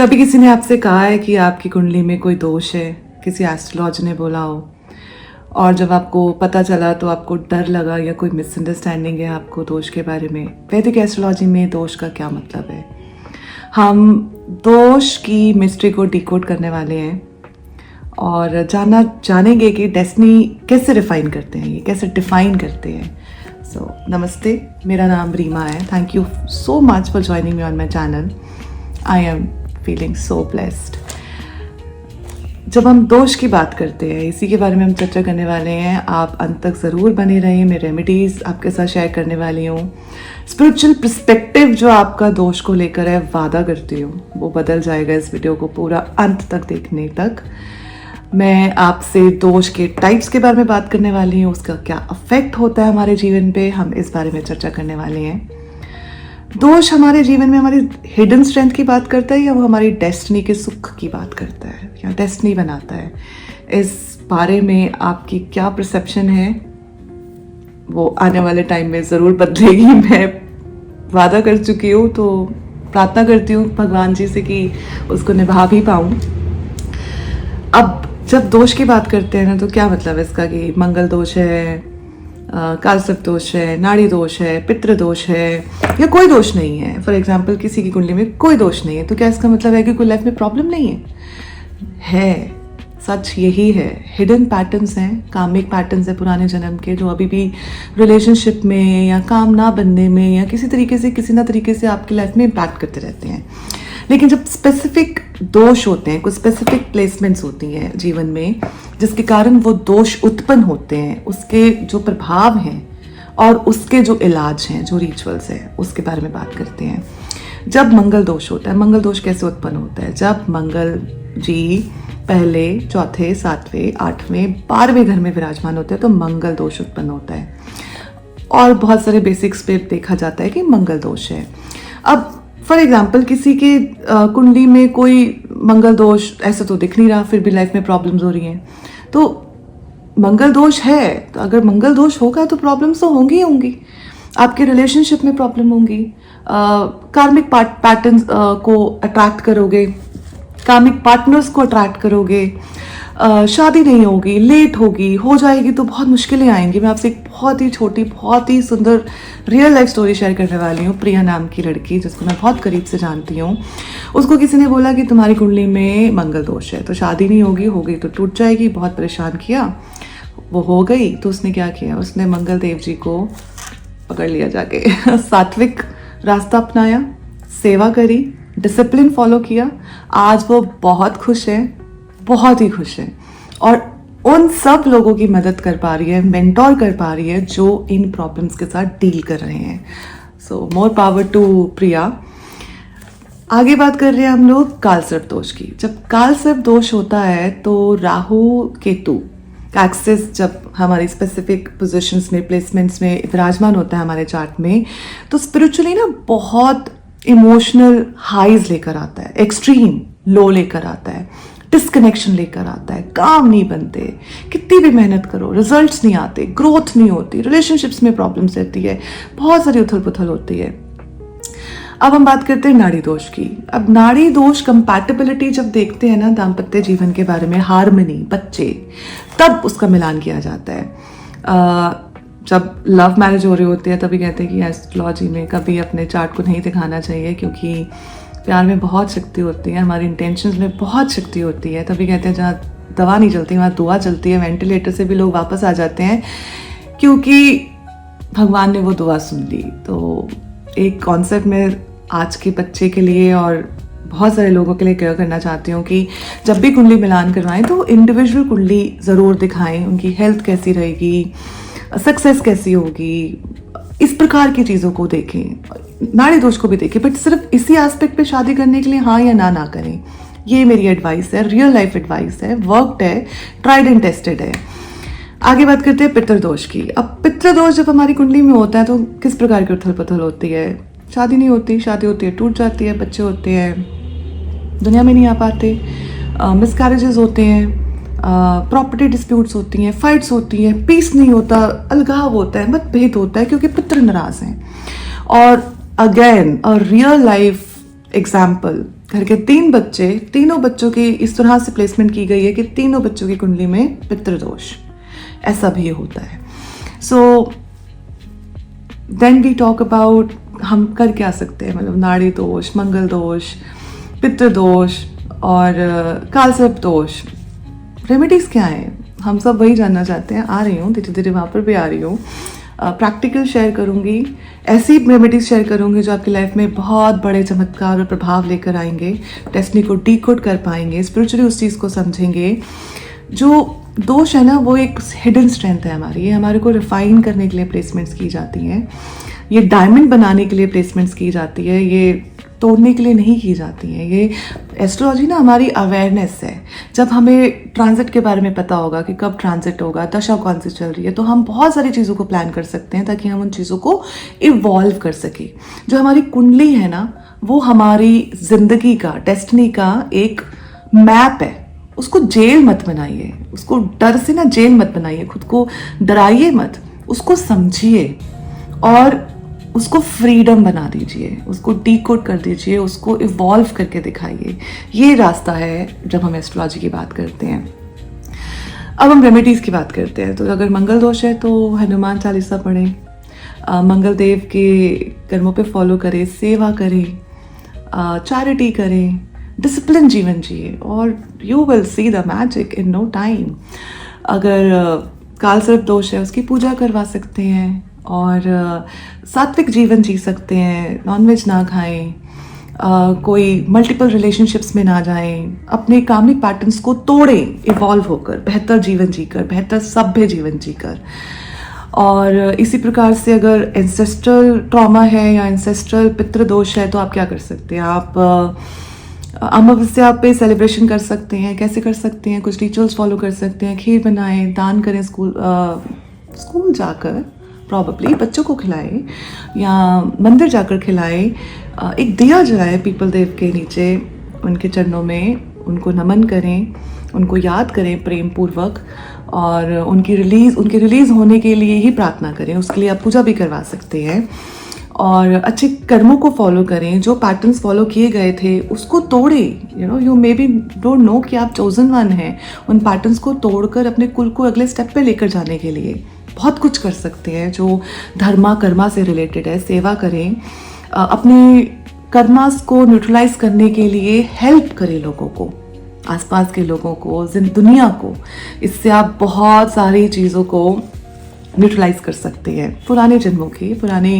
कभी किसी ने आपसे कहा है कि आपकी कुंडली में कोई दोष है, किसी एस्ट्रोलॉजर ने बोला हो, और जब आपको पता चला तो आपको डर लगा या कोई मिसअंडरस्टैंडिंग है आपको दोष के बारे में। वैदिक एस्ट्रोलॉजी में दोष का क्या मतलब है? हम दोष की मिस्ट्री को डिकोड करने वाले हैं और जानेंगे कि डेस्टिनी कैसे रिफाइन करते हैं, ये कैसे डिफाइन करते हैं। सो नमस्ते, मेरा नाम रीमा है। Thank you so much for joining me on my channel. I am feeling so blessed. जब हम दोष की बात करते हैं, इसी के बारे में हम चर्चा करने वाले हैं। आप अंत तक ज़रूर बने रहें। मैं रेमेडीज़ आपके साथ शेयर करने वाली हूँ। स्पिरिचुअल पर्सपेक्टिव जो आपका दोष को लेकर है, वादा करती हूँ वो बदल जाएगा इस वीडियो को पूरा अंत तक देखने तक। मैं आपसे दोष के टाइप्स के बारे में बात करने वाली हूँ, उसका क्या अफेक्ट होता है हमारे जीवन पे, हम इस बारे में चर्चा करने वाले हैं। दोष हमारे जीवन में हमारी हिडन स्ट्रेंथ की बात करता है या वो हमारी डेस्टिनी के सुख की बात करता है या डेस्टिनी बनाता है? इस बारे में आपकी क्या परसेप्शन है वो आने वाले टाइम में ज़रूर बदलेगी। मैं वादा कर चुकी हूँ, तो प्रार्थना करती हूँ भगवान जी से कि उसको निभा भी पाऊँ। अब जब दोष की बात करते हैं ना, तो क्या मतलब है इसका कि मंगल दोष है, कालसर्प दोष है, नाड़ी दोष है, पितृ दोष है, या कोई दोष नहीं है। फॉर एग्जाम्पल किसी की कुंडली में कोई दोष नहीं है, तो क्या इसका मतलब है कि कोई लाइफ में प्रॉब्लम नहीं है? सच यही है। हिडन पैटर्न्स हैं, कामिक पैटर्न्स हैं पुराने जन्म के, जो अभी भी रिलेशनशिप में या काम ना बनने में या किसी तरीके से किसी ना तरीके से आपकी लाइफ में इम्पैक्ट करते रहते हैं। लेकिन जब स्पेसिफिक दोष होते हैं, कुछ स्पेसिफिक प्लेसमेंट्स होती हैं जीवन में जिसके कारण वो दोष उत्पन्न होते हैं, उसके जो प्रभाव हैं और उसके जो इलाज हैं, जो रिचुअल्स हैं, उसके बारे में बात करते हैं। जब मंगल दोष होता है, मंगल दोष कैसे उत्पन्न होता है? जब मंगल जी पहले, चौथे, सातवें, आठवें, 12वें घर में विराजमान होते हैं तो मंगल दोष उत्पन्न होता है। और बहुत सारे बेसिक्स पे देखा जाता है कि मंगल दोष है। अब फॉर एग्जाम्पल किसी के कुंडली में कोई मंगल दोष ऐसा तो दिख नहीं रहा, फिर भी लाइफ में प्रॉब्लम्स हो रही हैं, तो मंगल दोष है। तो अगर मंगल दोष होगा तो प्रॉब्लम्स तो होंगी ही होंगी। आपके रिलेशनशिप में प्रॉब्लम होंगी, कार्मिक पैटर्न्स को अट्रैक्ट करोगे, कार्मिक पार्टनर्स को अट्रैक्ट करोगे, शादी नहीं होगी, लेट होगी, हो जाएगी तो बहुत मुश्किलें आएंगी। मैं आपसे एक बहुत ही छोटी, बहुत ही सुंदर रियल लाइफ स्टोरी शेयर करने वाली हूँ। प्रिया नाम की लड़की, जिसको मैं बहुत करीब से जानती हूँ, उसको किसी ने बोला कि तुम्हारी कुंडली में मंगल दोष है, तो शादी नहीं होगी, हो गई तो टूट जाएगी। बहुत परेशान किया, वो हो गई तो उसने क्या किया, उसने मंगल देव जी को पकड़ लिया जाके सात्विक रास्ता अपनाया, सेवा करी, डिसिप्लिन फॉलो किया। आज वो बहुत खुश है, बहुत ही खुश है, और उन सब लोगों की मदद कर पा रही है, मेंटोर कर पा रही है जो इन प्रॉब्लम्स के साथ डील कर रहे हैं। सो मोर पावर टू प्रिया। आगे बात कर रहे हैं हम लोग कालसर्प दोष की। जब कालसर्प दोष होता है तो राहु केतु का एक्सेस जब हमारी स्पेसिफिक पोजीशंस में, प्लेसमेंट्स में विराजमान होता है हमारे चार्ट में, तो स्पिरिचुअली ना बहुत इमोशनल हाईज लेकर आता है, एक्सट्रीम लो लेकर आता है, डिस्कनेक्शन लेकर आता है, काम नहीं बनते, कितनी भी मेहनत करो रिजल्ट्स नहीं आते, ग्रोथ नहीं होती, रिलेशनशिप्स में प्रॉब्लम्स रहती है, बहुत सारी उथल पुथल होती है। अब हम बात करते हैं नाड़ी दोष की। अब नाड़ी दोष कंपैटिबिलिटी जब देखते हैं ना दाम्पत्य जीवन के बारे में, हार्मनी, बच्चे, तब उसका मिलान किया जाता है। जब लव मैरिज हो रही होती है तभी कहते हैं कि एस्ट्रोलॉजी में कभी अपने चार्ट को नहीं दिखाना चाहिए, क्योंकि प्यार में बहुत शक्ति होती है, हमारी इंटेंशंस में बहुत शक्ति होती है। तभी कहते हैं जहाँ दवा नहीं चलती वहाँ दुआ चलती है। वेंटिलेटर से भी लोग वापस आ जाते हैं क्योंकि भगवान ने वो दुआ सुन ली। तो एक कॉन्सेप्ट में आज के बच्चे के लिए और बहुत सारे लोगों के लिए क्लियर करना चाहती हूँ कि जब भी कुंडली मिलान करवाएं तो इंडिविजुअल कुंडली ज़रूर दिखाएं, उनकी हेल्थ कैसी रहेगी, सक्सेस कैसी होगी, इस प्रकार की चीज़ों को देखें, नाड़ी दोष को भी देखें। बट सिर्फ इसी एस्पेक्ट पे शादी करने के लिए हाँ या ना करें, ये मेरी एडवाइस है, रियल लाइफ एडवाइस है, वर्कड है, ट्राइड एंड टेस्टेड है। आगे बात करते हैं पितृदोष की। अब पितृदोष जब हमारी कुंडली में होता है तो किस प्रकार की उथल पुथल होती है? शादी नहीं होती, शादी होती है टूट जाती है, बच्चे होते हैं दुनिया में नहीं आ पाते, मिसकैरेजेस होते हैं, प्रॉपर्टी डिस्प्यूट्स होती हैं, फाइट्स होती हैं, पीस नहीं होता, अलगाव होता है, मतभेद होता है क्योंकि पितृ नाराज हैं। और again a real life example, घर के 3 बच्चे, तीनों बच्चों की इस तरह से प्लेसमेंट की गई है कि तीनों बच्चों की कुंडली में पितृदोष, ऐसा भी होता है। So then we talk about हम कर क्या सकते हैं, मतलब नाड़ी दोष, मंगल दोष, पितृदोष और कालसर्प दोष, रेमेडीज क्या है, हम सब वही जानना चाहते हैं। आ रही हूँ धीरे धीरे, वहाँ पर भी आ रही हूँ। प्रैक्टिकल शेयर करूँगी, ऐसी रेमेडीज शेयर करूँगी जो आपकी लाइफ में बहुत बड़े चमत्कार और प्रभाव लेकर आएंगे, डेस्टिनी को डीकोड कर पाएंगे, स्पिरिचुअली उस चीज़ को समझेंगे। जो दोष है ना, वो एक हिडन स्ट्रेंथ है हमारी, ये हमारे को रिफाइन करने के लिए प्लेसमेंट्स की जाती हैं, ये डायमंड बनाने के लिए प्लेसमेंट्स की जाती है, ये तोड़ने के लिए नहीं की जाती है। ये एस्ट्रोलॉजी ना हमारी अवेयरनेस है। जब हमें ट्रांजिट के बारे में पता होगा कि कब ट्रांजिट होगा, दशा कौन सी चल रही है, तो हम बहुत सारी चीज़ों को प्लान कर सकते हैं ताकि हम उन चीज़ों को इवॉल्व कर सकें। जो हमारी कुंडली है ना, वो हमारी जिंदगी का, डेस्टिनी का एक मैप है। उसको जेल मत बनाइए, उसको डर से ना जेल मत बनाइए, खुद को डराइए मत, उसको समझिए और उसको फ्रीडम बना दीजिए, उसको डीकोड कर दीजिए, उसको इवॉल्व करके दिखाइए। ये रास्ता है जब हम एस्ट्रोलॉजी की बात करते हैं। अब हम रेमेडीज़ की बात करते हैं। तो अगर मंगल दोष है तो हनुमान चालीसा पढ़ें, मंगल देव के कर्मों पे फॉलो करें, सेवा करें, चैरिटी करें, डिसिप्लिन जीवन जिए और you will see the magic in no time. अगर कालसर्प दोष है, उसकी पूजा करवा सकते हैं और सात्विक जीवन जी सकते हैं, नॉनवेज ना खाएं, कोई मल्टीपल रिलेशनशिप्स में ना जाएं, अपने कामिक पैटर्न्स को तोड़ें, इवॉल्व होकर, बेहतर जीवन जीकर, बेहतर सभ्य जीवन जीकर। और इसी प्रकार से अगर एंसेस्ट्रल ट्रॉमा है या एंसेस्ट्रल पितृदोष है तो आप क्या कर सकते हैं, आप अमावस्या पे सेलिब्रेशन कर सकते हैं। कैसे कर सकते हैं, कुछ रिचुअल्स फॉलो कर सकते हैं, खीर बनाएं, दान करें, स्कूल जाकर प्रॉबली बच्चों को खिलाएं या मंदिर जाकर खिलाएं, एक दिया जलाएं पीपल देव के नीचे, उनके चरणों में उनको नमन करें, उनको याद करें प्रेम पूर्वक और उनके रिलीज़ होने के लिए ही प्रार्थना करें। उसके लिए आप पूजा भी करवा सकते हैं और अच्छे कर्मों को फॉलो करें। जो पैटर्न्स फॉलो किए गए थे उसको तोड़ें। You may be don't know कि आप चोजन वन हैं। उन पैटर्न्स को तोड़कर अपने कुल को अगले स्टेप पे लेकर जाने के लिए बहुत कुछ कर सकते हैं जो धर्मा कर्मा से रिलेटेड है। सेवा करें, अपने कर्मास को न्यूट्रलाइज करने के लिए हेल्प करें लोगों को, आसपास के लोगों को, दुनिया को। इससे आप बहुत सारी चीज़ों को न्यूट्रलाइज कर सकते हैं, पुराने जन्मों के, पुराने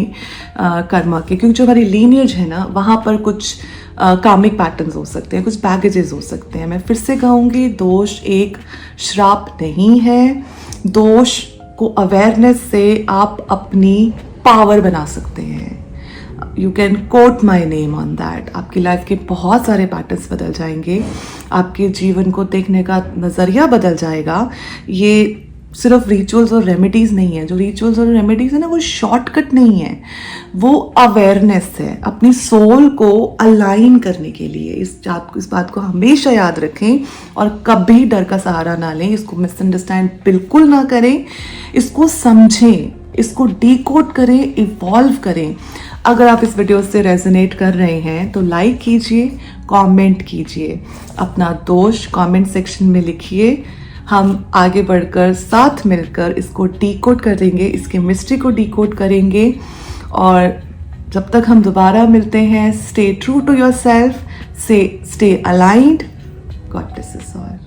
कर्मा के, क्योंकि जो हमारी लीनियज है ना, वहाँ पर कुछ कामिक पैटर्न्स हो सकते हैं, कुछ बैगेजेस हो सकते हैं। मैं फिर से कहूँगी, दोष एक श्राप नहीं है। दोष को अवेयरनेस से आप अपनी पावर बना सकते हैं। You can coat my name on that. आपकी लाइफ के बहुत सारे पैटर्न्स बदल जाएंगे, आपके जीवन को देखने का नज़रिया बदल जाएगा। ये सिर्फ रिचुअल्स और रेमेडीज़ नहीं है। जो रिचुअल्स और रेमेडीज़ है ना, वो शॉर्टकट नहीं है, वो अवेयरनेस है अपनी सोल को अलाइन करने के लिए। इस बात को हमेशा याद रखें और कभी डर का सहारा ना लें। इसको मिसअंडरस्टैंड बिल्कुल ना करें, इसको समझें, इसको डीकोड करें, इवॉल्व करें। अगर आप इस वीडियो से रेजोनेट कर रहे हैं तो लाइक कीजिए, कमेंट कीजिए, अपना दोष कमेंट सेक्शन में लिखिए। हम आगे बढ़कर साथ मिलकर इसको डीकोड करेंगे, इसके मिस्ट्री को डीकोड करेंगे। और जब तक हम दोबारा मिलते हैं, stay true to yourself, stay aligned. God bless us all.